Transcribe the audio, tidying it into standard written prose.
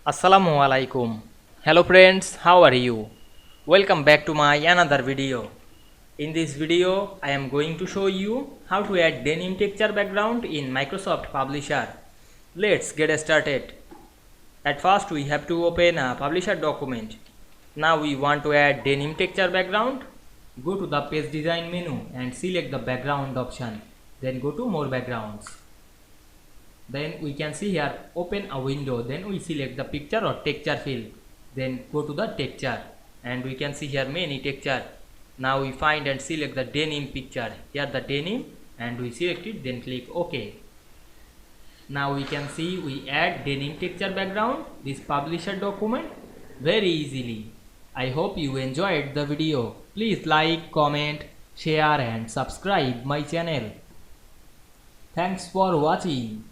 Assalamu Walaikum. Hello friends, how are you? Welcome back to my another video. In this video, I am going to show you how to add denim texture background in Microsoft Publisher. Let's get started. At first, we have to open a Publisher document. Now we want to add denim texture background. Go to the page design menu and select the background option. Then go to more backgrounds. Then we can see here open a window, then we select the picture or texture field, then go to the texture and we can see here many texture. Now we find and select the denim picture, here the denim, and we select it, then click OK. Now we can see we add denim texture background this publisher document very easily. I hope you enjoyed the video. Please like, comment, share and subscribe my channel. Thanks for watching.